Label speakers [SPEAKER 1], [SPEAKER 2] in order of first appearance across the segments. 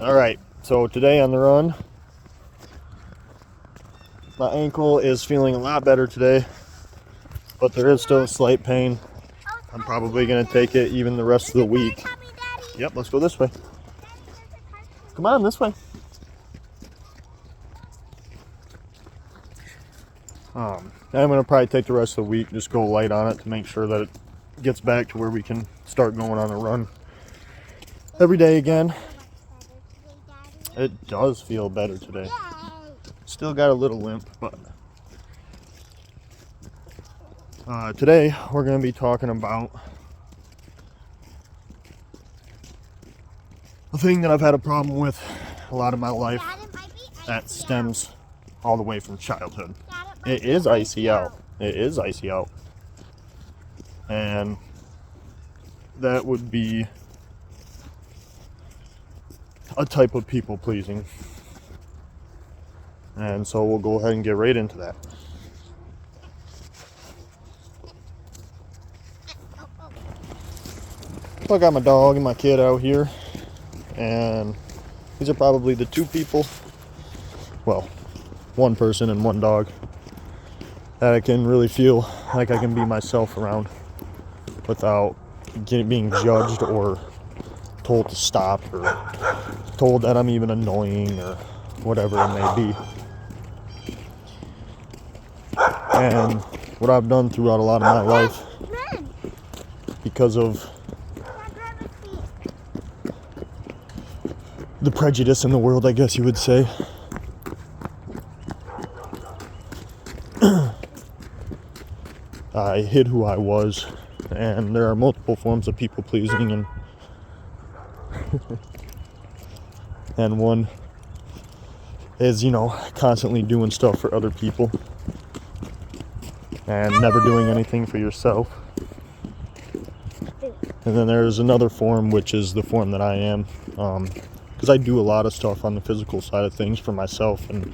[SPEAKER 1] Alright, so today on the run, my ankle is feeling a lot better today, but there is still a slight pain. I'm probably going to take it even the rest of the week. Yep, let's go this way. Come on, this way. I'm going to probably take the rest of the week, just go light on it to make sure that it gets back to where we can start going on a run every day again. It does feel better today. Still got a little limp, but today we're going to be talking about a thing that I've had a problem with a lot of my life that stems all the way from childhood. It is icy out. It is icy out. And that would be a type of people pleasing. And so we'll go ahead and get right into that. So I got my dog and my kid out here, and these are probably the two people, well, one person and one dog, that I can really feel like I can be myself around without being judged or told to stop or told that I'm even annoying or whatever it may be. And what I've done throughout a lot of my life, because of the prejudice in the world, I guess you would say, I hid who I was, and there are multiple forms of people pleasing, and and one is, constantly doing stuff for other people and never doing anything for yourself. And then there's another form, which is the form that I am, because I do a lot of stuff on the physical side of things for myself, and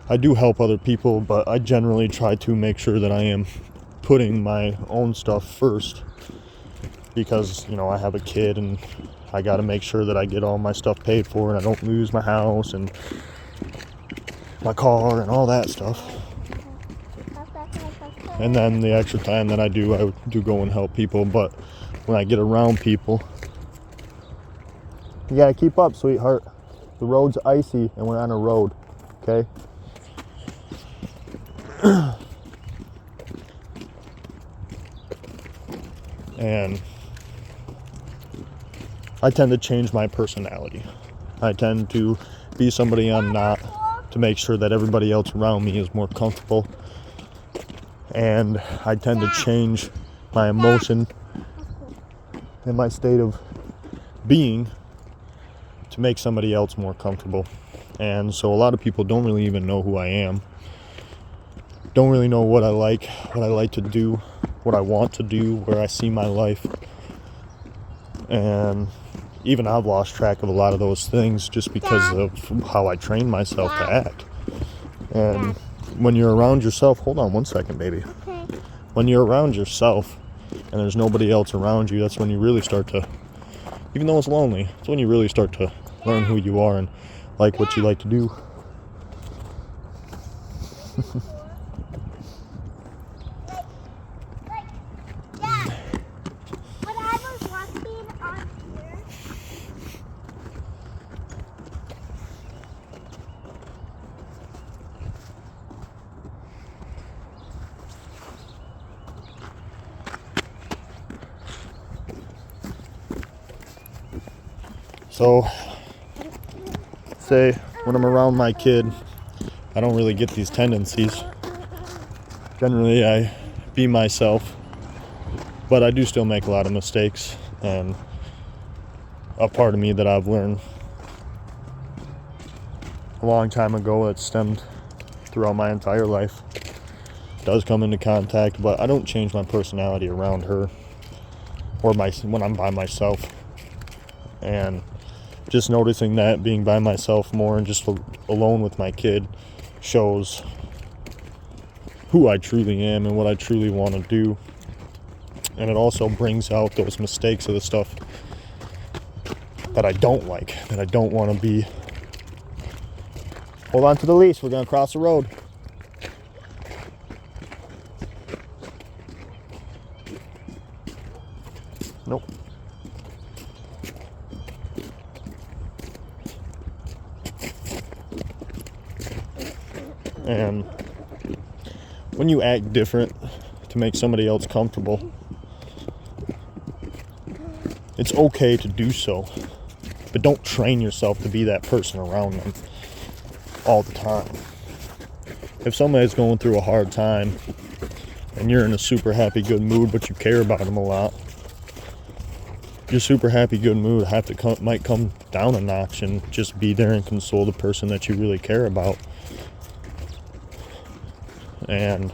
[SPEAKER 1] I do help other people, but I generally try to make sure that I am putting my own stuff first, because I have a kid and I got to make sure that I get all my stuff paid for and I don't lose my house and my car and all that stuff. And then the extra time that I do go and help people. But when I get around people, you gotta keep up, sweetheart. The road's icy and we're on a road, okay? And I tend to change my personality. I tend to be somebody I'm not, to make sure that everybody else around me is more comfortable. And I tend to change my emotion and my state of being to make somebody else more comfortable. And so a lot of people don't really even know who I am, don't really know what I like to do, what I want to do, where I see my life. And even I've lost track of a lot of those things just because of how I train myself to act. And when you're around yourself, hold on one second, baby.
[SPEAKER 2] Okay.
[SPEAKER 1] When you're around yourself and there's nobody else around you, that's when you really start to, even though it's lonely, it's when you really start to learn who you are and like what you like to do. So, say when I'm around my kid, I don't really get these tendencies. Generally, I be myself, but I do still make a lot of mistakes, and a part of me that I've learned a long time ago that stemmed throughout my entire life does come into contact, but I don't change my personality around her or when I'm by myself. And just noticing that, being by myself more and just alone with my kid, shows who I truly am and what I truly want to do. And it also brings out those mistakes of the stuff that I don't like, that I don't want to be. Hold on to the leash, we're going to cross the road. Nope. And when you act different to make somebody else comfortable, it's okay to do so, but don't train yourself to be that person around them all the time. If somebody's going through a hard time and you're in a super happy good mood but you care about them a lot, your super happy good mood might come down a notch and just be there and console the person that you really care about. And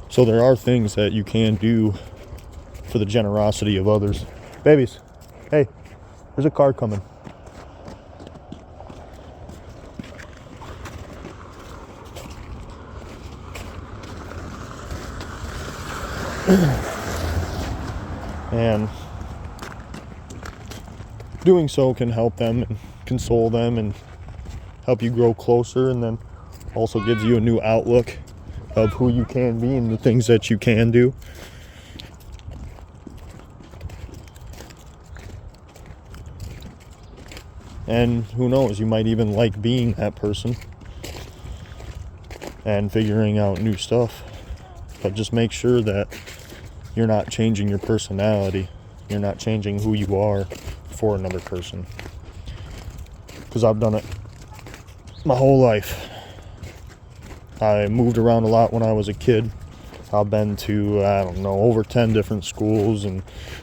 [SPEAKER 1] so there are things that you can do for the generosity of others. Babies, hey, there's a car coming. And doing so can help them and console them and help you grow closer, and then also gives you a new outlook of who you can be and the things that you can do. And who knows, you might even like being that person and figuring out new stuff. But just make sure that you're not changing your personality. You're not changing who you are for another person. Because I've done it my whole life. I moved around a lot when I was a kid. I've been to, I don't know, over 10 different schools and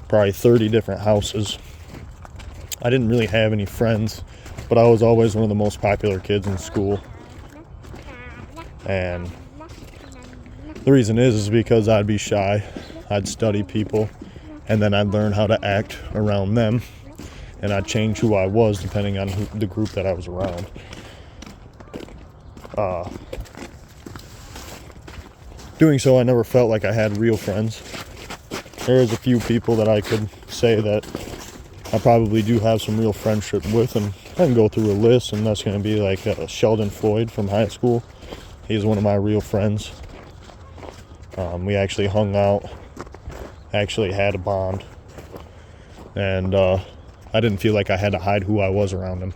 [SPEAKER 1] probably 30 different houses. I didn't really have any friends, but I was always one of the most popular kids in school. And the reason is because I'd be shy. I'd study people, and then I'd learn how to act around them, and I'd change who I was depending on the group that I was around. Doing so, I never felt like I had real friends. There's a few people that I could say that I probably do have some real friendship with, and I can go through a list, and that's going to be like Sheldon Floyd from high school. He's one of my real friends. We actually hung out, actually had a bond, and I didn't feel like I had to hide who I was around him.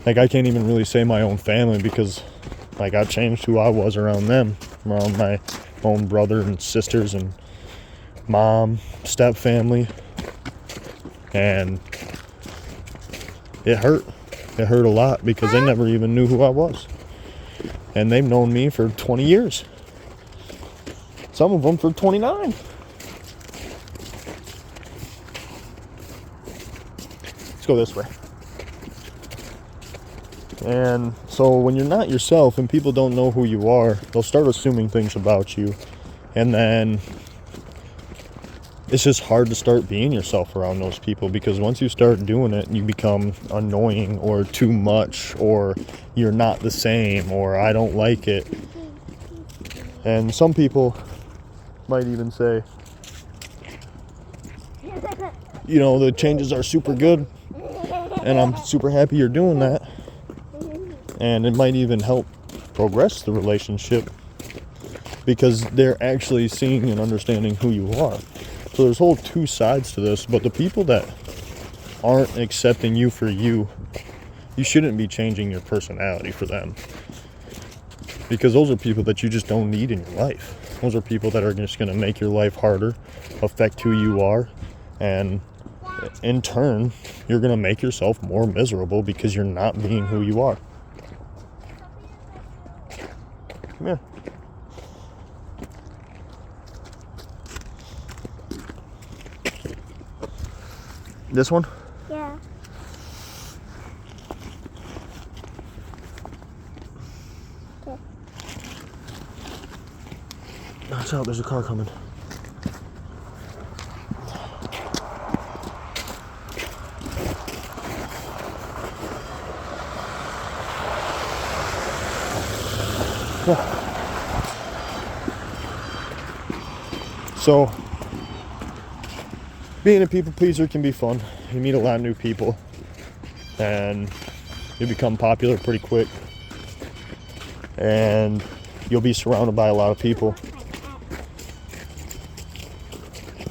[SPEAKER 1] Like, I can't even really say my own family because like I changed who I was around them, around my own brother and sisters and mom, step family, and it hurt. It hurt a lot because they never even knew who I was, and they've known me for 20 years. Some of them for 29. Let's go this way. And so when you're not yourself and people don't know who you are, they'll start assuming things about you. And then it's just hard to start being yourself around those people, because once you start doing it, you become annoying or too much, or you're not the same, or I don't like it. And some people might even say, you know, the changes are super good and I'm super happy you're doing that. And it might even help progress the relationship because they're actually seeing and understanding who you are. So there's whole two sides to this, but the people that aren't accepting you for you, you shouldn't be changing your personality for them. Because those are people that you just don't need in your life. Those are people that are just going to make your life harder, affect who you are, and in turn, you're going to make yourself more miserable because you're not being who you are. Come here. This one?
[SPEAKER 2] Yeah. Okay.
[SPEAKER 1] Watch out, there's a car coming. Yeah. So, being a people pleaser can be fun. You meet a lot of new people, and you become popular pretty quick, and you'll be surrounded by a lot of people,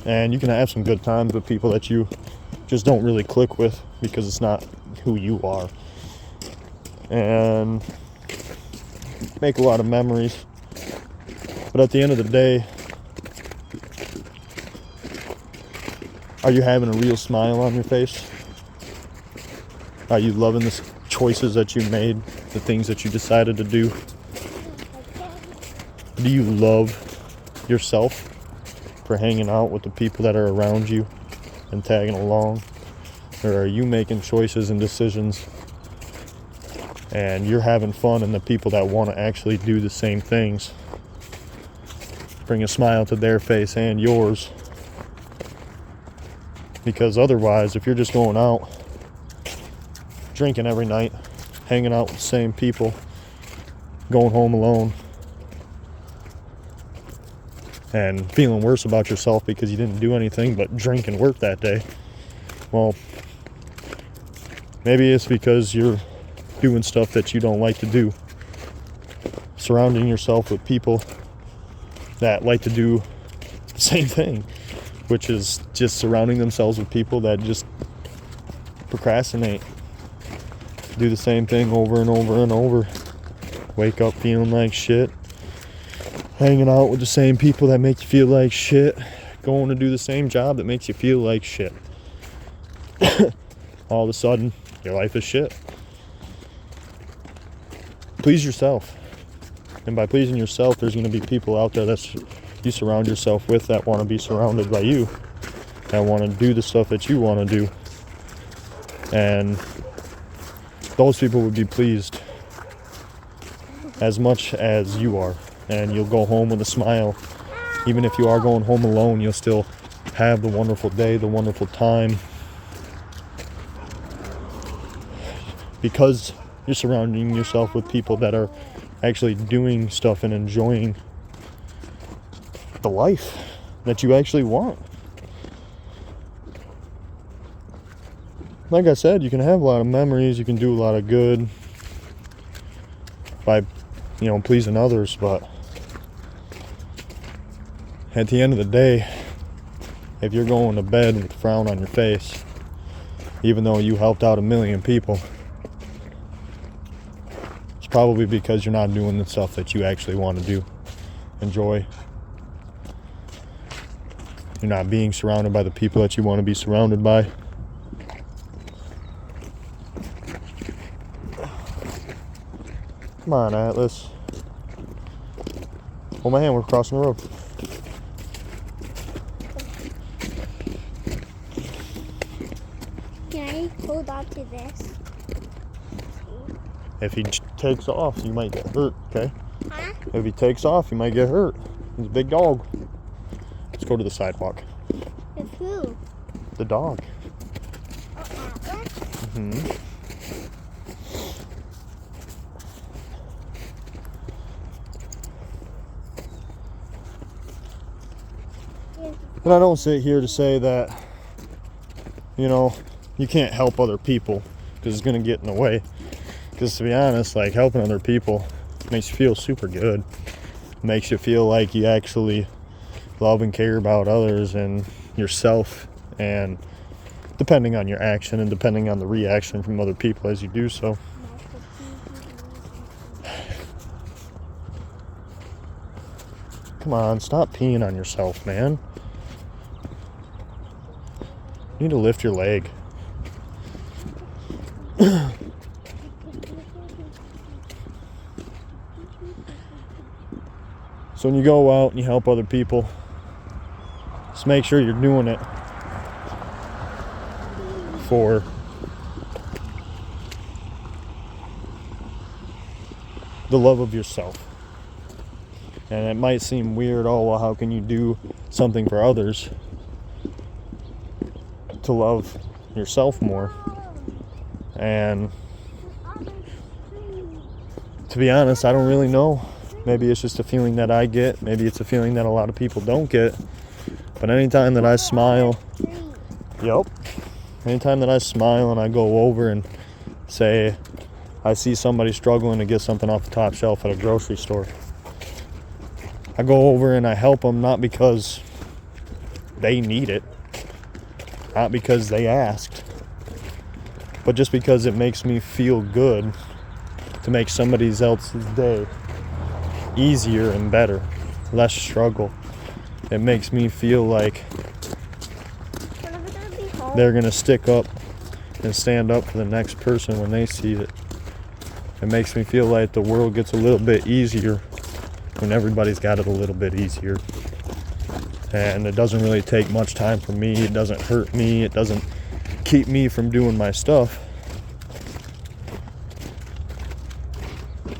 [SPEAKER 1] and you can have some good times with people that you just don't really click with because it's not who you are, and make a lot of memories. But at the end of the day, are you having a real smile on your face? Are you loving the choices that you made, the things that you decided to do? Do you love yourself for hanging out with the people that are around you and tagging along? Or are you making choices and decisions and you're having fun, and the people that want to actually do the same things bring a smile to their face and yours? Because otherwise, if you're just going out, drinking every night, hanging out with the same people, going home alone, and feeling worse about yourself because you didn't do anything but drink and work that day, well, maybe it's because you're doing stuff that you don't like to do. Surrounding yourself with people that like to do the same thing, which is just surrounding themselves with people that just procrastinate, do the same thing over and over and over, wake up feeling like shit, hanging out with the same people that make you feel like shit, going to do the same job that makes you feel like shit. All of a sudden, your life is shit. Please yourself. And by pleasing yourself, there's going to be people out there that you surround yourself with that want to be surrounded by you, that want to do the stuff that you want to do. And those people would be pleased as much as you are. And you'll go home with a smile. Even if you are going home alone, you'll still have the wonderful day, the wonderful time, because you're surrounding yourself with people that are actually doing stuff and enjoying the life that you actually want. Like I said, you can have a lot of memories, you can do a lot of good by, pleasing others, but at the end of the day, if you're going to bed with a frown on your face, even though you helped out 1 million people, it's probably because you're not doing the stuff that you actually want to do, enjoy. You're not being surrounded by the people that you want to be surrounded by. Come on, Atlas. Hold my hand, we're crossing the road.
[SPEAKER 2] Can I hold on to this?
[SPEAKER 1] If he takes off, you might get hurt, okay?
[SPEAKER 2] Huh?
[SPEAKER 1] If he takes off, you might get hurt. He's a big dog. Let's go to the sidewalk.
[SPEAKER 2] With who?
[SPEAKER 1] The dog.
[SPEAKER 2] Oh, Atlas?
[SPEAKER 1] Mm-hmm. And I don't sit here to say that, you can't help other people because it's going to get in the way. Because to be honest, helping other people makes you feel super good. Makes you feel like you actually love and care about others and yourself, and depending on your action and depending on the reaction from other people as you do so. Come on, stop peeing on yourself, man. You need to lift your leg. So when you go out and you help other people, just make sure you're doing it for the love of yourself. And it might seem weird, well, how can you do something for others to love yourself more? And to be honest, I don't really know. Maybe it's just a feeling that I get. Maybe it's a feeling that a lot of people don't get. But anytime that I smile, yep. Anytime that I smile and I go over and say, I see somebody struggling to get something off the top shelf at a grocery store, I go over and I help them, not because they need it, not because they asked, but just because it makes me feel good to make somebody else's day easier and better, less struggle. It makes me feel like they're gonna stick up and stand up for the next person when they see it. It makes me feel like the world gets a little bit easier when everybody's got it a little bit easier. And it doesn't really take much time for me. It doesn't hurt me. It doesn't keep me from doing my stuff.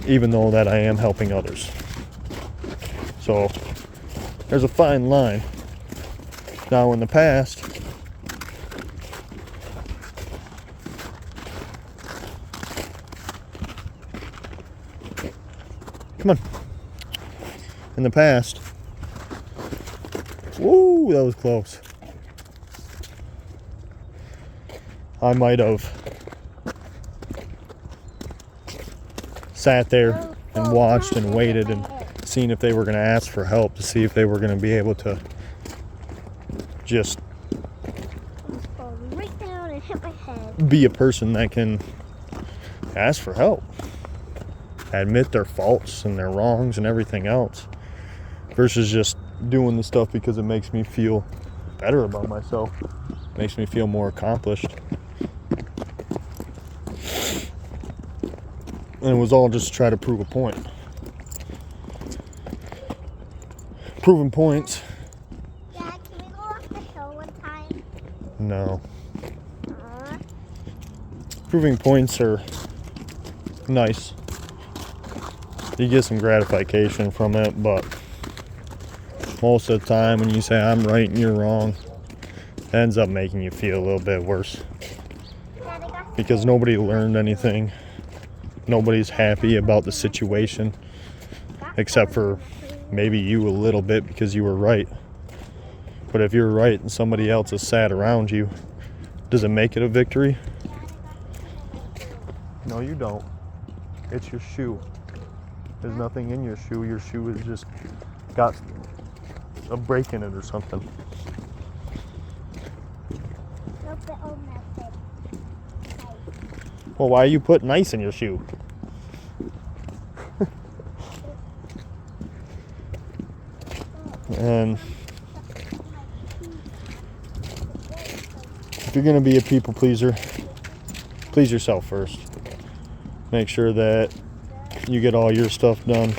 [SPEAKER 1] Even though that I am helping others. So there's a fine line. Now in the past, come on. In the past, woo, that was close. I might have sat there and watched and waited and seen if they were going to ask for help, to see if they were going to be able to just
[SPEAKER 2] right down and hit my head.
[SPEAKER 1] Be a person that can ask for help, admit their faults and their wrongs and everything else, versus just doing the stuff because it makes me feel better about myself, makes me feel more accomplished. And it was all just to try to prove a point. Proving points.
[SPEAKER 2] Dad, can we go off the hill one time?
[SPEAKER 1] No. Proving points are nice. You get some gratification from it, but most of the time when you say I'm right and you're wrong, it ends up making you feel a little bit worse. Because nobody learned anything. Nobody's happy about the situation, except for maybe you a little bit because you were right. But if you're right and somebody else is sad around you, does it make it a victory? No, you don't. It's your shoe. There's nothing in your shoe. Your shoe has just got a break in it or something. Well, why are you putting ice in your shoe? And if you're going to be a people pleaser, please yourself first. Make sure that you get all your stuff done,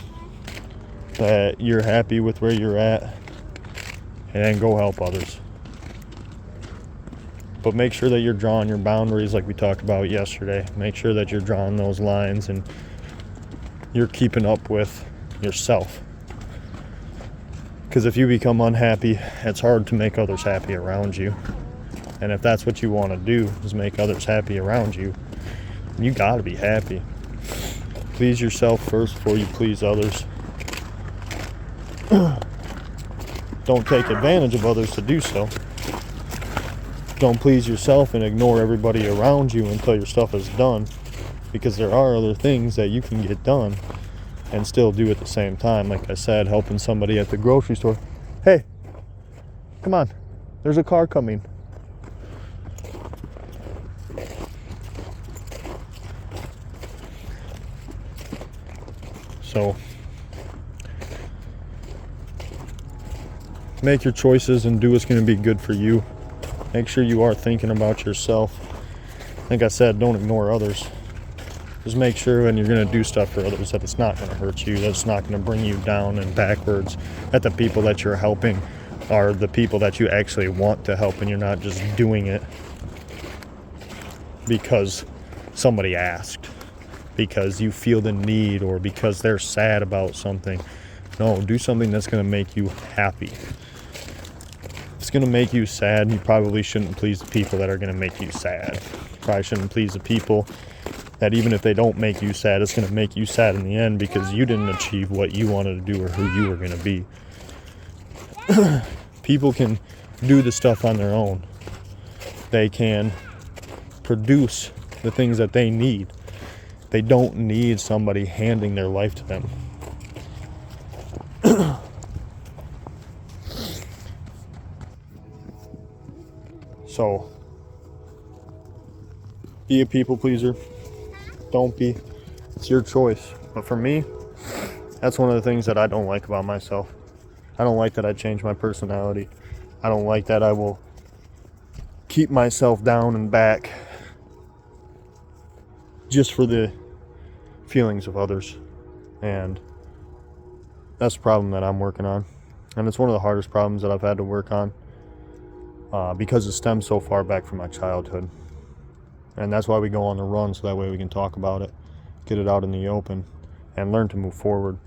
[SPEAKER 1] that you're happy with where you're at, and then go help others. But make sure that you're drawing your boundaries like we talked about yesterday. Make sure that you're drawing those lines and you're keeping up with yourself. Because if you become unhappy, it's hard to make others happy around you. And if that's what you want to do, is make others happy around you, you got to be happy. Please yourself first before you please others. Don't take advantage of others to do so. Don't please yourself and ignore everybody around you until your stuff is done, because there are other things that you can get done and still do at the same time. Like I said, helping somebody at the grocery store. Hey, come on, there's a car coming. So make your choices and do what's going to be good for you. Make sure you are thinking about yourself. Like I said, don't ignore others. Just make sure when you're going to do stuff for others that it's not going to hurt you, that it's not going to bring you down and backwards, that the people that you're helping are the people that you actually want to help, and you're not just doing it because somebody asked, because you feel the need, or because they're sad about something. No, do something that's going to make you happy. If it's going to make you sad, you probably shouldn't please the people that are going to make you sad. You probably shouldn't please the people that, even if they don't make you sad, it's going to make you sad in the end because you didn't achieve what you wanted to do or who you were going to be. People can do the stuff on their own. They can produce the things that they need. They don't need somebody handing their life to them. So, be a people pleaser. Don't be. It's your choice. But for me, that's one of the things that I don't like about myself. I don't like that I change my personality. I don't like that I will keep myself down and back just for the feelings of others. And that's the problem that I'm working on. And it's one of the hardest problems that I've had to work on because it stems so far back from my childhood. And that's why we go on the run, so that way we can talk about it, get it out in the open, and learn to move forward.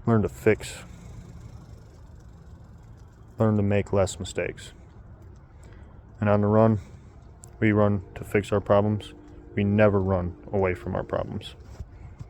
[SPEAKER 1] Learn to fix. Learn to make less mistakes. And on the run, we run to fix our problems. We never run away from our problems.